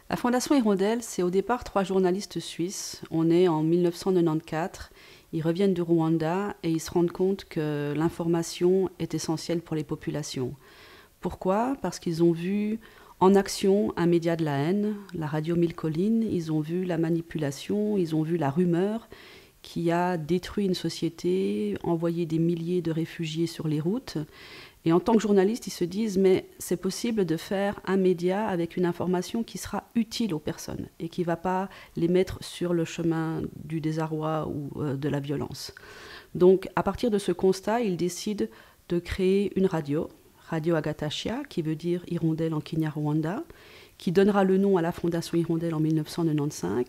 La Fondation Hirondelle, c'est au départ 3 journalistes suisses. On est en 1994. Ils reviennent du Rwanda et ils se rendent compte que l'information est essentielle pour les populations. Pourquoi? Parce qu'ils ont vu en action un média de la haine, la radio Mille Collines. Ils ont vu la manipulation, ils ont vu la rumeur qui a détruit une société, envoyé des milliers de réfugiés sur les routes. Et en tant que journaliste, ils se disent, mais c'est possible de faire un média avec une information qui sera utile aux personnes et qui ne va pas les mettre sur le chemin du désarroi ou de la violence. Donc, à partir de ce constat, ils décident de créer une radio, Radio Agatachia, qui veut dire hirondelle en Kinyarwanda, qui donnera le nom à la Fondation Hirondelle en 1995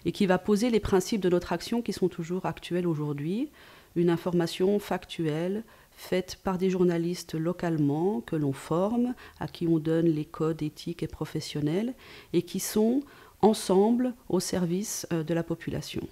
et qui va poser les principes de notre action qui sont toujours actuels aujourd'hui. Une information factuelle, faite par des journalistes localement, que l'on forme, à qui on donne les codes éthiques et professionnels, et qui sont ensemble au service de la population.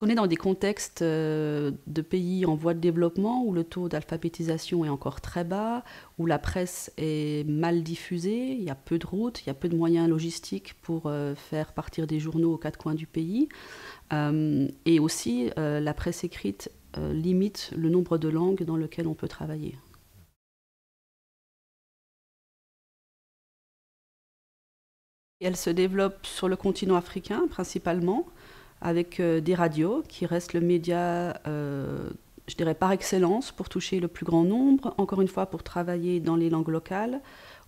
On est dans des contextes de pays en voie de développement où le taux d'alphabétisation est encore très bas, où la presse est mal diffusée, il y a peu de routes, il y a peu de moyens logistiques pour faire partir des journaux aux 4 coins du pays. Et aussi, la presse écrite limite le nombre de langues dans lesquelles on peut travailler. Elle se développe sur le continent africain principalement, avec des radios qui restent le média, je dirais, par excellence pour toucher le plus grand nombre, encore une fois pour travailler dans les langues locales.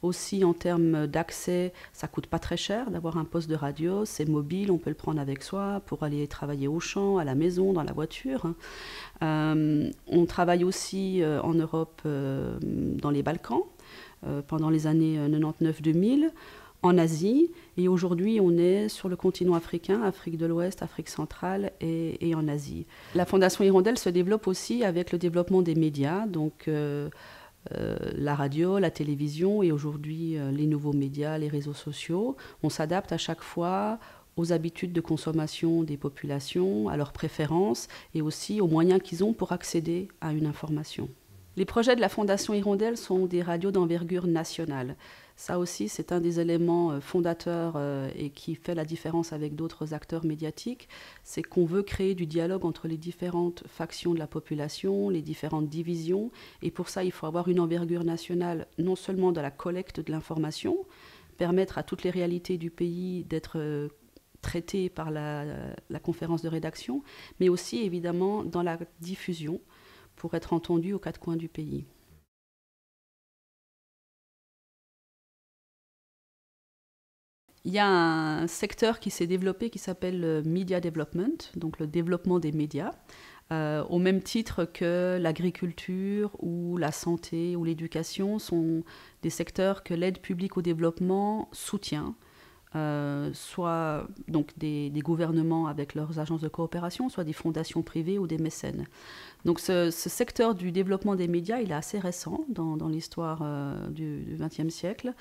Aussi en termes d'accès, ça coûte pas très cher d'avoir un poste de radio, c'est mobile, on peut le prendre avec soi pour aller travailler au champ, à la maison, dans la voiture. On travaille aussi en Europe, dans les Balkans, pendant les années 99-2000. En Asie, et aujourd'hui on est sur le continent africain, Afrique de l'Ouest, Afrique centrale et en Asie. La Fondation Hirondelle se développe aussi avec le développement des médias, donc la radio, la télévision et aujourd'hui les nouveaux médias, les réseaux sociaux. On s'adapte à chaque fois aux habitudes de consommation des populations, à leurs préférences et aussi aux moyens qu'ils ont pour accéder à une information. Les projets de la Fondation Hirondelle sont des radios d'envergure nationale. Ça aussi, c'est un des éléments fondateurs et qui fait la différence avec d'autres acteurs médiatiques. C'est qu'on veut créer du dialogue entre les différentes factions de la population, les différentes divisions. Et pour ça, il faut avoir une envergure nationale, non seulement dans la collecte de l'information, permettre à toutes les réalités du pays d'être traitées par la conférence de rédaction, mais aussi évidemment dans la diffusion, pour être entendu aux 4 coins du pays. Il y a un secteur qui s'est développé qui s'appelle le Media Development, donc le développement des médias, au même titre que l'agriculture ou la santé ou l'éducation sont des secteurs que l'aide publique au développement soutient. Soit donc des gouvernements avec leurs agences de coopération, soit des fondations privées ou des mécènes. Donc ce secteur du développement des médias, il est assez récent dans l'histoire du XXe siècle.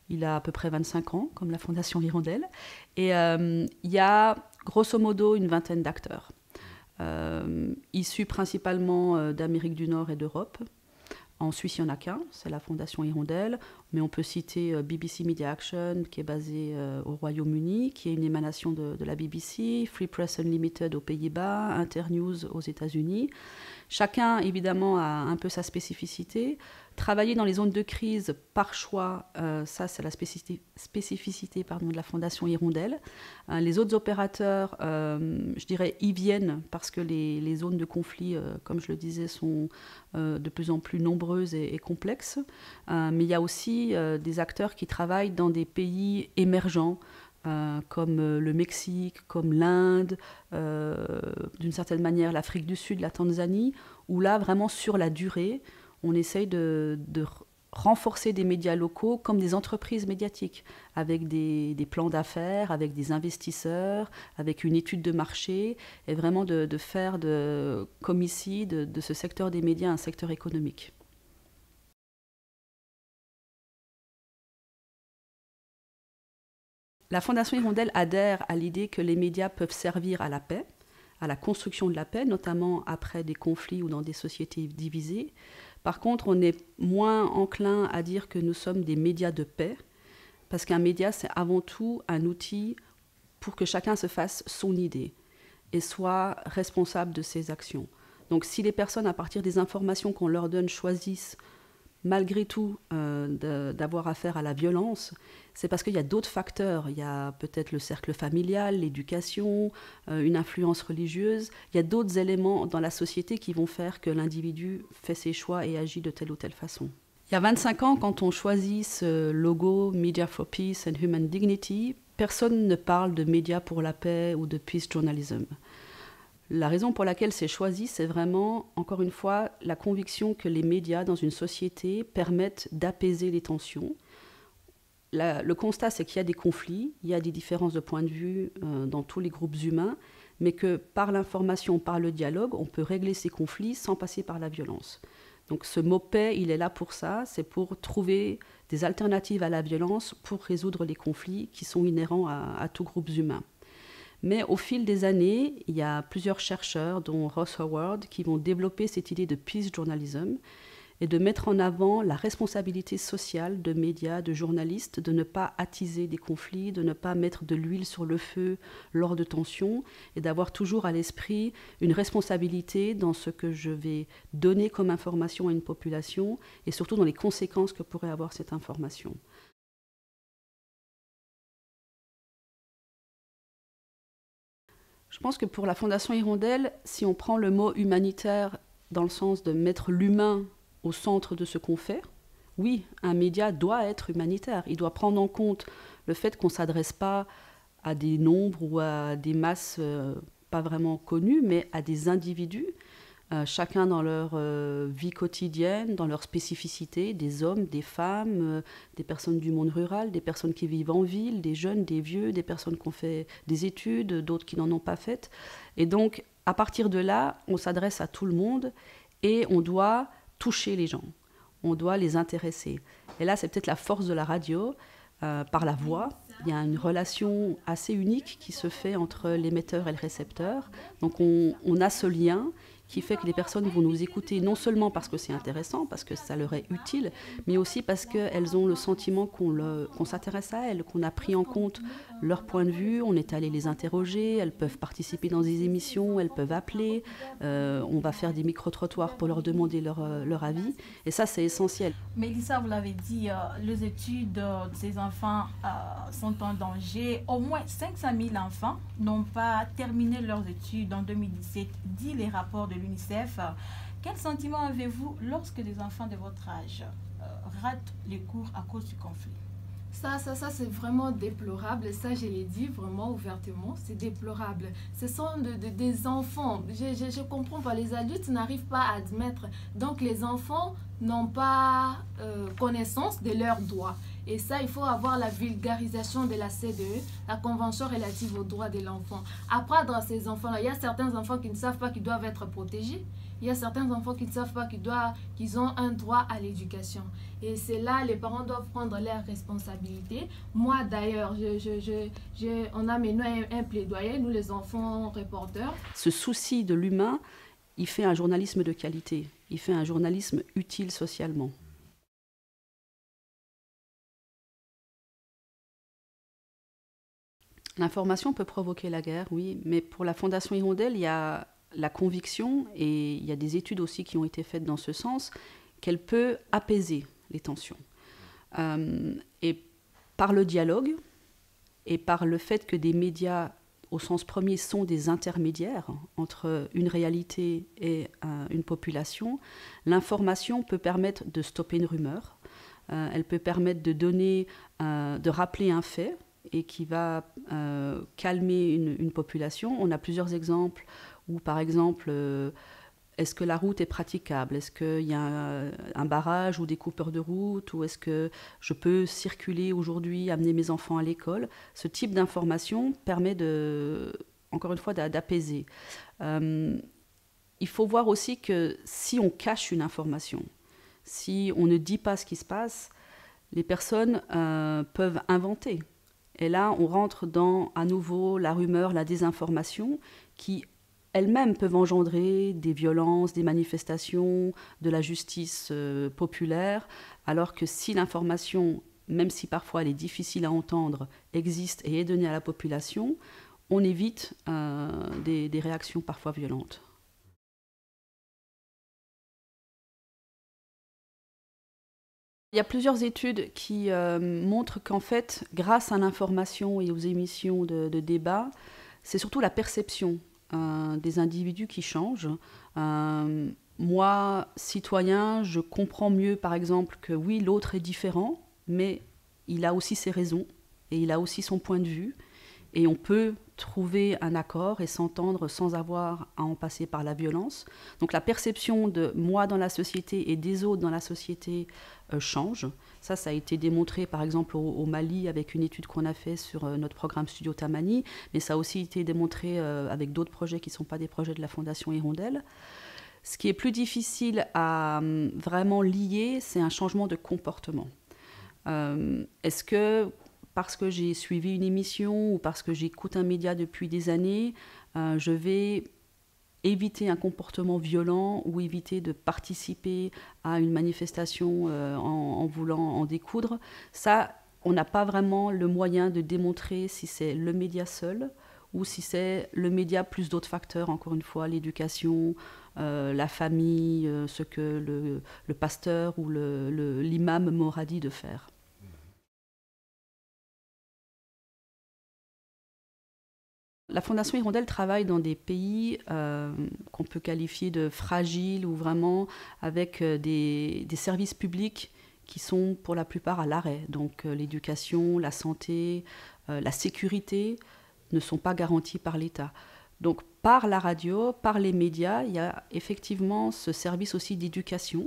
Il a à peu près 25 ans, comme la Fondation Hirondelle. Et il y a grosso modo une vingtaine d'acteurs, issus principalement d'Amérique du Nord et d'Europe. En Suisse, il n'y en a qu'un, c'est la Fondation Hirondelle, mais on peut citer BBC Media Action, qui est basée au Royaume-Uni, qui est une émanation de la BBC, Free Press Unlimited aux Pays-Bas, Internews aux États-Unis. Chacun, évidemment, a un peu sa spécificité. Travailler dans les zones de crise par choix, ça c'est la spécificité de la Fondation Hirondelle. Les autres opérateurs, je dirais, y viennent parce que les zones de conflit, comme je le disais, sont de plus en plus nombreuses et complexes. Mais il y a aussi des acteurs qui travaillent dans des pays émergents, comme le Mexique, comme l'Inde, d'une certaine manière l'Afrique du Sud, la Tanzanie, où là, vraiment sur la durée, on essaye de renforcer des médias locaux comme des entreprises médiatiques, avec des plans d'affaires, avec des investisseurs, avec une étude de marché, et vraiment de faire comme ici, de ce secteur des médias un secteur économique. La Fondation Hirondelle adhère à l'idée que les médias peuvent servir à la paix, à la construction de la paix, notamment après des conflits ou dans des sociétés divisées, Par contre, on est moins enclin à dire que nous sommes des médias de paix, parce qu'un média, c'est avant tout un outil pour que chacun se fasse son idée et soit responsable de ses actions. Donc si les personnes, à partir des informations qu'on leur donne, choisissent malgré tout d'avoir affaire à la violence, c'est parce qu'il y a d'autres facteurs. Il y a peut-être le cercle familial, l'éducation, une influence religieuse. Il y a d'autres éléments dans la société qui vont faire que l'individu fait ses choix et agit de telle ou telle façon. Il y a 25 ans, quand on choisit ce logo Media for Peace and Human Dignity, personne ne parle de médias pour la paix ou de peace journalism. La raison pour laquelle c'est choisi, c'est vraiment, encore une fois, la conviction que les médias dans une société permettent d'apaiser les tensions. Le constat, c'est qu'il y a des conflits, il y a des différences de point de vue dans tous les groupes humains, mais que par l'information, par le dialogue, on peut régler ces conflits sans passer par la violence. Donc ce mot paix, il est là pour ça, c'est pour trouver des alternatives à la violence pour résoudre les conflits qui sont inhérents à tout groupe humain. Mais au fil des années, il y a plusieurs chercheurs, dont Ross Howard, qui vont développer cette idée de peace journalism et de mettre en avant la responsabilité sociale de médias, de journalistes, de ne pas attiser des conflits, de ne pas mettre de l'huile sur le feu lors de tensions et d'avoir toujours à l'esprit une responsabilité dans ce que je vais donner comme information à une population et surtout dans les conséquences que pourrait avoir cette information. Je pense que pour la Fondation Hirondelle, si on prend le mot humanitaire dans le sens de mettre l'humain au centre de ce qu'on fait, oui, un média doit être humanitaire. Il doit prendre en compte le fait qu'on ne s'adresse pas à des nombres ou à des masses pas vraiment connues, mais à des individus, chacun dans leur vie quotidienne, dans leur spécificité, des hommes, des femmes, des personnes du monde rural, des personnes qui vivent en ville, des jeunes, des vieux, des personnes qui ont fait des études, d'autres qui n'en ont pas faites. Et donc, à partir de là, on s'adresse à tout le monde et on doit toucher les gens, on doit les intéresser. Et là, c'est peut-être la force de la radio, par la voix. Il y a une relation assez unique qui se fait entre l'émetteur et le récepteur. Donc on a ce lien qui fait que les personnes vont nous écouter non seulement parce que c'est intéressant, parce que ça leur est utile, mais aussi parce qu'elles ont le sentiment qu'on s'intéresse à elles, qu'on a pris en compte leur point de vue, on est allé les interroger, elles peuvent participer dans des émissions, elles peuvent appeler, on va faire des micro-trottoirs pour leur demander leur avis, et ça c'est essentiel. Mélissa, vous l'avez dit, les études de ces enfants sont en danger. Au moins 500 000 enfants n'ont pas terminé leurs études en 2017, dit les rapports de l'UNICEF. Quel sentiment avez-vous lorsque des enfants de votre âge ratent les cours à cause du conflit? Ça, c'est vraiment déplorable. Ça, je l'ai dit vraiment ouvertement, c'est déplorable. Ce sont des enfants. Je comprends pas. Les adultes n'arrivent pas à admettre. Donc, les enfants n'ont pas connaissance de leurs droits. Et ça, il faut avoir la vulgarisation de la CDE, la Convention relative aux droits de l'enfant. Apprendre à ces enfants-là, il y a certains enfants qui ne savent pas qu'ils doivent être protégés. Il y a certains enfants qui ne savent pas qu'ils ont un droit à l'éducation. Et c'est là, les parents doivent prendre leurs responsabilités. Moi, d'ailleurs, on a mené un plaidoyer, nous les enfants reporters. Ce souci de l'humain, il fait un journalisme de qualité. Il fait un journalisme utile socialement. L'information peut provoquer la guerre, oui, mais pour la Fondation Hirondelle, il y a la conviction, et il y a des études aussi qui ont été faites dans ce sens, qu'elle peut apaiser les tensions. Et par le dialogue, et par le fait que des médias, au sens premier, sont des intermédiaires entre une réalité et une population, l'information peut permettre de stopper une rumeur, elle peut permettre de rappeler un fait, et qui va calmer une population. On a plusieurs exemples où, par exemple, est-ce que la route est praticable? Est-ce qu'il y a un barrage ou des coupeurs de route? Ou est-ce que je peux circuler aujourd'hui, amener mes enfants à l'école? Ce type d'information permet, encore une fois, d'apaiser. Il faut voir aussi que si on cache une information, si on ne dit pas ce qui se passe, les personnes peuvent inventer. Et là, on rentre dans, à nouveau, la rumeur, la désinformation, qui, elles-mêmes peuvent engendrer des violences, des manifestations, de la justice populaire, alors que si l'information, même si parfois elle est difficile à entendre, existe et est donnée à la population, on évite des réactions parfois violentes. Il y a plusieurs études qui montrent qu'en fait, grâce à l'information et aux émissions de débat, c'est surtout la perception des individus qui change. Moi, citoyen, je comprends mieux, par exemple, que oui, l'autre est différent, mais il a aussi ses raisons et il a aussi son point de vue. Et on peut trouver un accord et s'entendre sans avoir à en passer par la violence. Donc la perception de moi dans la société et des autres dans la société change. Ça a été démontré par exemple au Mali avec une étude qu'on a faite sur notre programme Studio Tamani, mais ça a aussi été démontré avec d'autres projets qui ne sont pas des projets de la Fondation Hirondelle. Ce qui est plus difficile à vraiment lier, c'est un changement de comportement. Est-ce que parce que j'ai suivi une émission ou parce que j'écoute un média depuis des années, je vais éviter un comportement violent ou éviter de participer à une manifestation en voulant en découdre? Ça, on n'a pas vraiment le moyen de démontrer si c'est le média seul ou si c'est le média plus d'autres facteurs, encore une fois, l'éducation, la famille, ce que le pasteur ou l'imam m'aura dit de faire. La Fondation Hirondelle travaille dans des pays qu'on peut qualifier de fragiles ou vraiment avec des services publics qui sont pour la plupart à l'arrêt. Donc l'éducation, la santé, la sécurité ne sont pas garantis par l'État. Donc par la radio, par les médias, il y a effectivement ce service aussi d'éducation,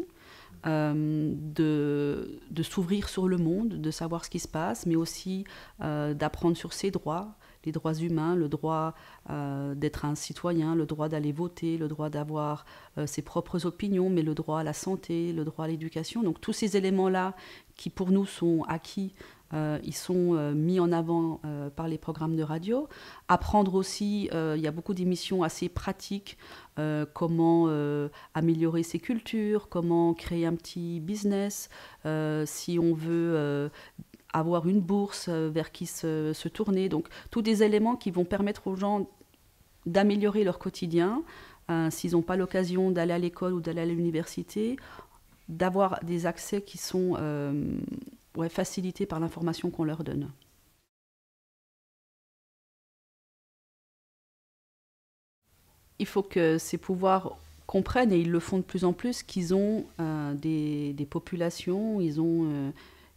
de s'ouvrir sur le monde, de savoir ce qui se passe, mais aussi d'apprendre sur ses droits, les droits humains, le droit d'être un citoyen, le droit d'aller voter, le droit d'avoir ses propres opinions, mais le droit à la santé, le droit à l'éducation. Donc tous ces éléments-là qui pour nous sont acquis, ils sont mis en avant par les programmes de radio. Apprendre aussi, il y a beaucoup d'émissions assez pratiques, comment améliorer ses cultures, comment créer un petit business, si on veut avoir une bourse vers qui se tourner. Donc, tous des éléments qui vont permettre aux gens d'améliorer leur quotidien, s'ils n'ont pas l'occasion d'aller à l'école ou d'aller à l'université, d'avoir des accès qui sont facilités par l'information qu'on leur donne. Il faut que ces pouvoirs comprennent, et ils le font de plus en plus, qu'ils ont des populations, ils ont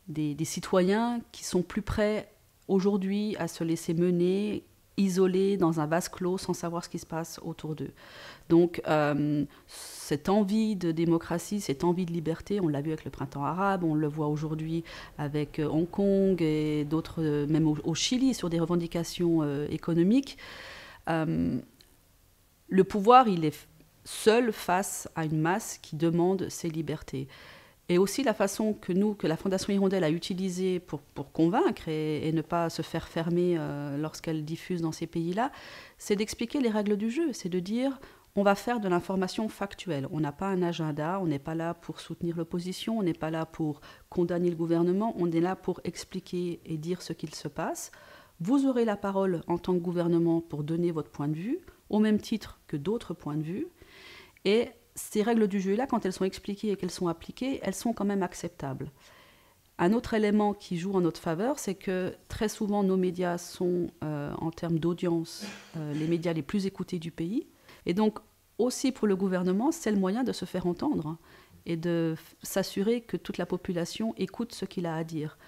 des citoyens qui sont plus prêts aujourd'hui à se laisser mener, isolés dans un vase clos sans savoir ce qui se passe autour d'eux. Donc cette envie de démocratie, cette envie de liberté, on l'a vu avec le printemps arabe, on le voit aujourd'hui avec Hong Kong et d'autres, même au Chili, sur des revendications économiques. Le pouvoir, il est seul face à une masse qui demande ses libertés. Et aussi la façon que la Fondation Hirondelle a utilisée pour convaincre et ne pas se faire fermer lorsqu'elle diffuse dans ces pays-là, c'est d'expliquer les règles du jeu. C'est de dire, on va faire de l'information factuelle. On n'a pas un agenda, on n'est pas là pour soutenir l'opposition, on n'est pas là pour condamner le gouvernement, on est là pour expliquer et dire ce qu'il se passe. Vous aurez la parole en tant que gouvernement pour donner votre point de vue, au même titre que d'autres points de vue. Et ces règles du jeu-là, quand elles sont expliquées et qu'elles sont appliquées, elles sont quand même acceptables. Un autre élément qui joue en notre faveur, c'est que très souvent nos médias sont, en termes d'audience, les médias les plus écoutés du pays. Et donc aussi pour le gouvernement, c'est le moyen de se faire entendre et de s'assurer que toute la population écoute ce qu'il a à dire.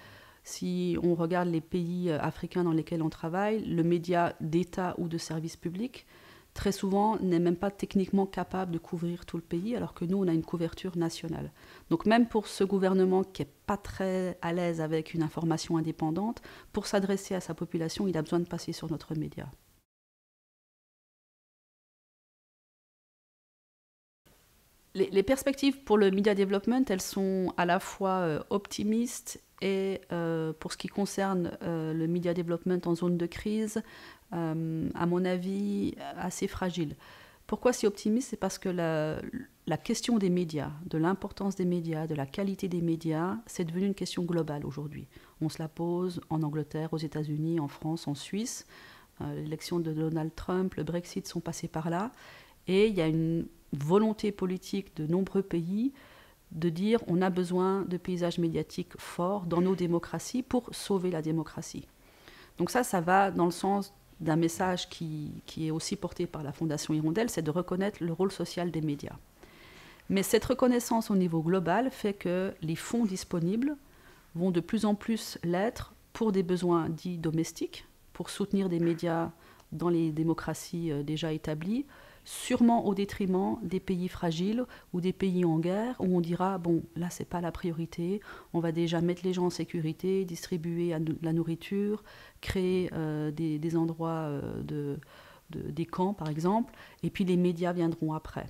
Si on regarde les pays africains dans lesquels on travaille, le média d'État ou de service public, très souvent, n'est même pas techniquement capable de couvrir tout le pays, alors que nous, on a une couverture nationale. Donc même pour ce gouvernement qui n'est pas très à l'aise avec une information indépendante, pour s'adresser à sa population, il a besoin de passer sur notre média. Les perspectives pour le media development, elles sont à la fois optimistes et pour ce qui concerne le media development en zone de crise, à mon avis, assez fragile. Pourquoi si optimiste? C'est parce que la question des médias, de l'importance des médias, de la qualité des médias, c'est devenu une question globale aujourd'hui. On se la pose en Angleterre, aux États-Unis, en France, en Suisse. L'élection de Donald Trump, le Brexit sont passés par là. Et il y a une volonté politique de nombreux pays de dire on a besoin de paysages médiatiques forts dans nos démocraties pour sauver la démocratie. Donc ça va dans le sens d'un message qui est aussi porté par la Fondation Hirondelle, c'est de reconnaître le rôle social des médias. Mais cette reconnaissance au niveau global fait que les fonds disponibles vont de plus en plus l'être pour des besoins dits domestiques, pour soutenir des médias dans les démocraties déjà établies, sûrement au détriment des pays fragiles ou des pays en guerre, où on dira, bon, là, c'est pas la priorité, on va déjà mettre les gens en sécurité, distribuer la nourriture, créer des endroits, des camps, par exemple, et puis les médias viendront après.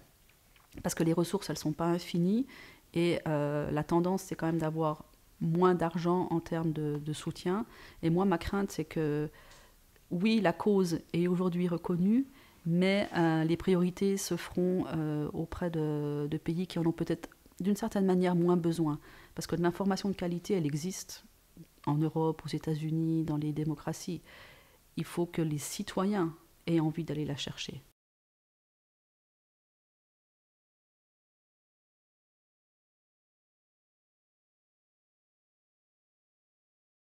Parce que les ressources, elles ne sont pas infinies, et la tendance, c'est quand même d'avoir moins d'argent en termes de soutien. Et moi, ma crainte, c'est que, oui, la cause est aujourd'hui reconnue, mais les priorités se feront auprès de pays qui en ont peut-être d'une certaine manière moins besoin. Parce que de l'information de qualité, elle existe en Europe, aux États-Unis, dans les démocraties. Il faut que les citoyens aient envie d'aller la chercher.